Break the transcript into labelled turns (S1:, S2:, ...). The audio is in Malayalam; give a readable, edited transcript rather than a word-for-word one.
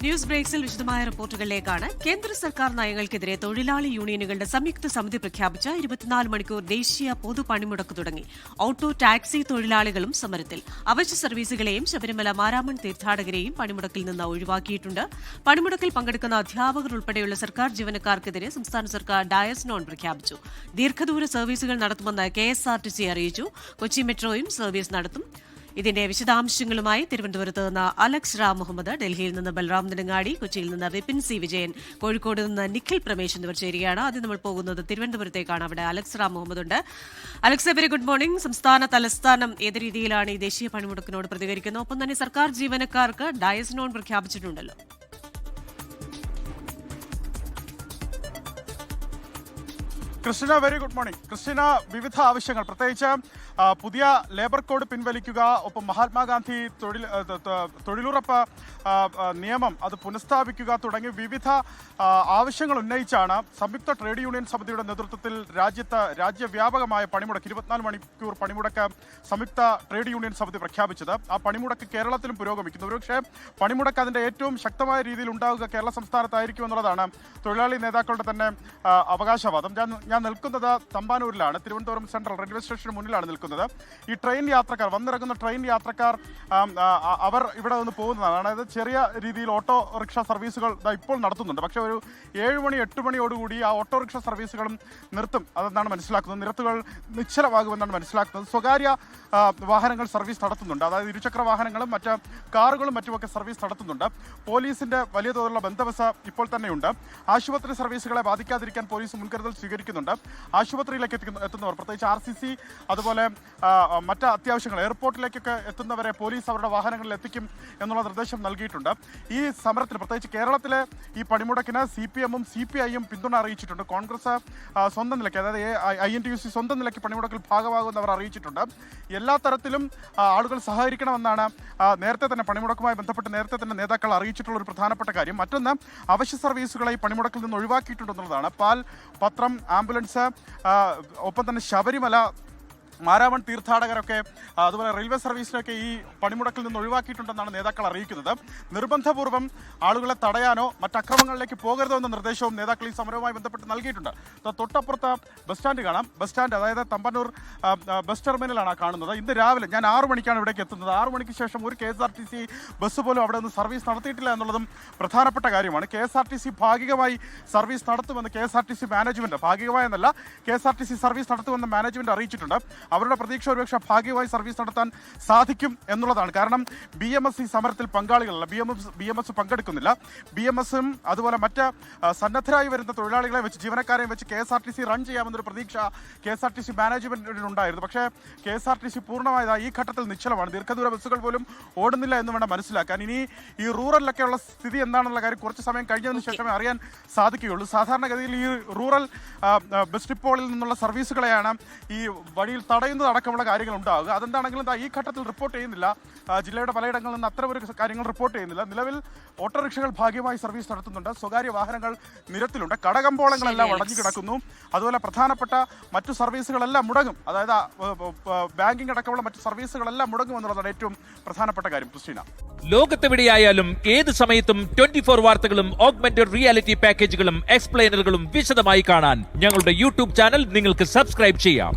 S1: ന്യൂസ് ബ്രേക്സിൽ വിശദമായ റിപ്പോർട്ടുകളിലേക്കാണ്. കേന്ദ്ര സർക്കാർ നയങ്ങൾക്കെതിരെ തൊഴിലാളി യൂണിയനുകളുടെ സംയുക്ത സമിതി പ്രഖ്യാപിച്ച 24 മണിക്കൂർ ദേശീയ പൊതു പണിമുടക്ക് തുടങ്ങി. ഓട്ടോ ടാക്സി തൊഴിലാളികളും സമരത്തിൽ. അവശ്യ സർവീസുകളെയും ശബരിമല മാരാമൺ തീർത്ഥാടകരെയും പണിമുടക്കിൽ നിന്ന് ഒഴിവാക്കിയിട്ടുണ്ട്. പണിമുടക്കിൽ പങ്കെടുക്കുന്ന അധ്യാപകർ ഉൾപ്പെടെയുള്ള സർക്കാർ ജീവനക്കാർക്കെതിരെ സംസ്ഥാന സർക്കാർ ഡയസ് നോൺ പ്രഖ്യാപിച്ചു. ദീർഘദൂര സർവീസുകൾ നടത്തുമെന്ന് KSRTC അറിയിച്ചു. കൊച്ചി മെട്രോയും സർവീസ് നടത്തും. ഇതിന്റെ വിശദാംശങ്ങളുമായി തിരുവനന്തപുരത്ത് നിന്ന് അലക്സ് റാം മുഹമ്മദ്, ഡൽഹിയിൽ നിന്ന് ബൽറാം നെടുങ്ങാടി, കൊച്ചിയിൽ നിന്ന് വിപിൻ സി വിജയൻ, കോഴിക്കോട് നിന്ന് നിഖിൽ പ്രമേശ് എന്നിവർ ചേരുകയാണ്. ആദ്യം നമ്മൾ പോകുന്നത് തിരുവനന്തപുരത്തേക്കാണ്. അവിടെ അലക്സ് റാം മുഹമ്മദ് ഉണ്ട്. Alex, very good morning. സംസ്ഥാന തലസ്ഥാനം ഏത് രീതിയിലാണ് ഈ ദേശീയ പണിമുടക്കിനോട് പ്രതികരിക്കുന്നത്? ഒപ്പം തന്നെ സർക്കാർ ജീവനക്കാർക്ക് ഡയസ് നോൺ പ്രഖ്യാപിച്ചിട്ടുണ്ടല്ലോ.
S2: Christina, very good morning. Christina, വിവിധ ആവശ്യങ്ങൾ, പ്രത്യേകിച്ച് പുതിയ ലേബർ കോഡ് പിൻവലിക്കുക, ഒപ്പം മഹാത്മാഗാന്ധി തൊഴിലുറപ്പ് നിയമം അത് പുനഃസ്ഥാപിക്കുക തുടങ്ങി വിവിധ ആവശ്യങ്ങൾ ഉന്നയിച്ചാണ് സംയുക്ത ട്രേഡ് യൂണിയൻ സമിതിയുടെ നേതൃത്വത്തിൽ രാജ്യവ്യാപകമായ പണിമുടക്ക് 24 മണിക്കൂർ പണിമുടക്ക് സംയുക്ത ട്രേഡ് യൂണിയൻ സമിതി പ്രഖ്യാപിച്ചത്. ആ പണിമുടക്ക് കേരളത്തിലും പുരോഗമിക്കുന്നു. ഒരുപക്ഷെ പണിമുടക്ക് അതിന്റെ ഏറ്റവും ശക്തമായ രീതിയിൽ ഉണ്ടാവുക കേരള സംസ്ഥാനത്തായിരിക്കും എന്നുള്ളതാണ് തൊഴിലാളി നേതാക്കളുടെ തന്നെ അവകാശവാദം. ഞാൻ നിൽക്കുന്നത് തമ്പാനൂരിലാണ്. തിരുവനന്തപുരം സെൻട്രൽ റെയിൽവേ സ്റ്റേഷന് മുന്നിലാണ് നിൽക്കുന്നത്. ഈ ട്രെയിൻ യാത്രക്കാർ, വന്നിറങ്ങുന്ന ട്രെയിൻ യാത്രക്കാർ അവർ ഇവിടെ നിന്ന് പോകുന്നതാണ്. അതായത് ചെറിയ രീതിയിൽ ഓട്ടോ റിക്ഷ സർവീസുകൾ ഇപ്പോൾ നടത്തുന്നുണ്ട്. പക്ഷേ ഒരു 7 മണി 8 മണിയോടുകൂടി ആ ഓട്ടോറിക്ഷ സർവീസുകളും നിർത്തും. അതെന്നാണ് മനസ്സിലാക്കുന്നത്. നിരത്തുകൾ നിശ്ചലമാകുമെന്നാണ് മനസ്സിലാക്കുന്നത്. സ്വകാര്യ വാഹനങ്ങൾ സർവീസ് നടത്തുന്നുണ്ട്. അതായത് ഇരുചക്ര വാഹനങ്ങളും മറ്റ് കാറുകളും മറ്റുമൊക്കെ സർവീസ് നടത്തുന്നുണ്ട്. പോലീസിന്റെ വലിയ തോതിലുള്ള ബന്ദോബസ്ത് ഇപ്പോൾ തന്നെയുണ്ട്. ആശുപത്രി സർവീസുകളെ ബാധിക്കാതിരിക്കാൻ പോലീസ് മുൻകരുതൽ സ്വീകരിക്കുന്നുണ്ട്. ആശുപത്രിയിലേക്ക് എത്തുന്നവർ, പ്രത്യേകിച്ച് RCC അതുപോലെ മറ്റ് അത്യാവശ്യങ്ങൾ, എയർപോർട്ടിലേക്കൊക്കെ എത്തുന്നവരെ പോലീസ് അവരുടെ വാഹനങ്ങളിൽ എത്തിക്കും എന്നുള്ള നിർദ്ദേശം നൽകിയിട്ടുണ്ട്. ഈ സമരത്തിന്, പ്രത്യേകിച്ച് കേരളത്തിലെ ഈ പണിമുടക്കിന് CPM-ഉം CPI-യും പിന്തുണ അറിയിച്ചിട്ടുണ്ട്. കോൺഗ്രസ് സ്വന്തം നിലയ്ക്ക്, അതായത് INTUC സ്വന്തം നിലയ്ക്ക് പണിമുടക്കിൽ ഭാഗമാകുമെന്ന് അറിയിച്ചിട്ടുണ്ട്. എല്ലാ തരത്തിലും ആളുകൾ സഹകരിക്കണമെന്നാണ് നേരത്തെ തന്നെ പണിമുടക്കുമായി ബന്ധപ്പെട്ട് നേരത്തെ തന്നെ നേതാക്കൾ അറിയിച്ചിട്ടുള്ള ഒരു പ്രധാനപ്പെട്ട കാര്യം. മറ്റൊന്ന്, അവശ്യ സർവീസുകളെ ഈ പണിമുടക്കിൽ നിന്ന് ഒഴിവാക്കിയിട്ടുണ്ടെന്നുള്ളതാണ്. പാൽ, പത്രം, ആംബുലൻസ്, ഒപ്പം തന്നെ ശബരിമല മാരാമൺ തീർത്ഥാടകരൊക്കെ അതുപോലെ റെയിൽവേ സർവീസിനൊക്കെ ഈ പണിമുടക്കിൽ നിന്ന് ഒഴിവാക്കിയിട്ടുണ്ടെന്നാണ് നേതാക്കൾ അറിയിക്കുന്നത്. നിർബന്ധപൂർവ്വം ആളുകളെ തടയാനോ മറ്റക്രമങ്ങളിലേക്ക് പോകരുതോ എന്ന നിർദ്ദേശവും നേതാക്കൾ ഈ സമരവുമായി ബന്ധപ്പെട്ട് നൽകിയിട്ടുണ്ട്. തൊട്ടപ്പുറത്ത് ബസ് സ്റ്റാൻഡ് കാണാം. ബസ് സ്റ്റാൻഡ്, അതായത് തമ്പാനൂർ ബസ് ടെർമിനലാണ് കാണുന്നത്. ഇന്ന് രാവിലെ ഞാൻ 6 മണിക്കാണ് ഇവിടേക്ക് എത്തുന്നത്. 6 മണിക്ക് ശേഷം ഒരു KSRTC ബസ് പോലും അവിടെ നിന്ന് സർവീസ് നടത്തിയിട്ടില്ല എന്നുള്ളതും പ്രധാനപ്പെട്ട കാര്യമാണ്. KSRTC ഭാഗികമായി സർവീസ് നടത്തുമെന്ന് KSRTC മാനേജ്മെന്റ്, ഭാഗികമായെന്നല്ല, KSRTC സർവീസ് നടത്തുമെന്ന് മാനേജ്മെന്റ് അറിയിച്ചിട്ടുണ്ട്. അവരുടെ പ്രതീക്ഷ ഒരുപക്ഷെ ഭാഗ്യമായി സർവീസ് നടത്താൻ സാധിക്കും എന്നുള്ളതാണ്. കാരണം BMS ഈ സമരത്തിൽ പങ്കാളികളല്ല. BMS പങ്കെടുക്കുന്നില്ല. BMS-ഉം അതുപോലെ മറ്റ് സന്നദ്ധരായി വരുന്ന തൊഴിലാളികളെ വെച്ച്, ജീവനക്കാരെയും വെച്ച് KSRTC റൺ ചെയ്യാമെന്നൊരു പ്രതീക്ഷ KSRTC മാനേജ്മെന്റിനുണ്ടായിരുന്നു. പക്ഷേ KSRTC പൂർണ്ണമായത് ഈ ഘട്ടത്തിൽ നിശ്ചലമാണ്. ദീർഘദൂര ബസ്സുകൾ പോലും ഓടുന്നില്ല എന്ന് വേണം മനസ്സിലാക്കാൻ. ഇനി ഈ റൂറലിലൊക്കെയുള്ള സ്ഥിതി എന്താണെന്നുള്ള കാര്യം കുറച്ച് സമയം കഴിഞ്ഞതിന് ശേഷമേ അറിയാൻ സാധിക്കുകയുള്ളൂ. സാധാരണഗതിയിൽ ഈ റൂറൽ ബസ് ഡിപ്പോകളിൽ നിന്നുള്ള സർവീസുകളെയാണ് ഈ വഴിയിൽ തടയുന്നത് അടക്കമുള്ള കാര്യങ്ങൾ ഉണ്ടാവുക. അതെന്താണെങ്കിലും ഈ ഘട്ടത്തിൽ റിപ്പോർട്ട് ചെയ്യുന്നില്ല. ജില്ലയുടെ പലയിടങ്ങളിൽ നിന്ന് അത്തരം ഒരു കാര്യങ്ങൾ റിപ്പോർട്ട് ചെയ്യുന്നില്ല. നിലവിൽ ഓട്ടോറിക്ഷകൾ ഭാഗ്യമായി സർവീസ് നടത്തുന്നുണ്ട്. സ്വകാര്യ വാഹനങ്ങൾ നിരത്തിലുണ്ട്. കടകമ്പോളങ്ങളെല്ലാം അടഞ്ഞു കിടക്കുന്നു. അതുപോലെ പ്രധാനപ്പെട്ട മറ്റു സർവീസുകളെല്ലാം മുടങ്ങും. അതായത് ബാങ്കിംഗ് അടക്കമുള്ള മറ്റു സർവീസുകളെല്ലാം മുടങ്ങും എന്നുള്ളതാണ് ഏറ്റവും പ്രധാനപ്പെട്ട കാര്യം. ക്രിസ്റ്റീന,
S3: ലോകത്തെവിടെയായാലും ഏത് സമയത്തും 24 വാർത്തകളും ഓഗ്മെന്റഡ് റിയാലിറ്റി പാക്കേജുകളും എക്സ്പ്ലെയിനറുകളും വിശദമായി കാണാൻ ഞങ്ങളുടെ YouTube ചാനൽ നിങ്ങൾക്ക് സബ്സ്ക്രൈബ് ചെയ്യാം.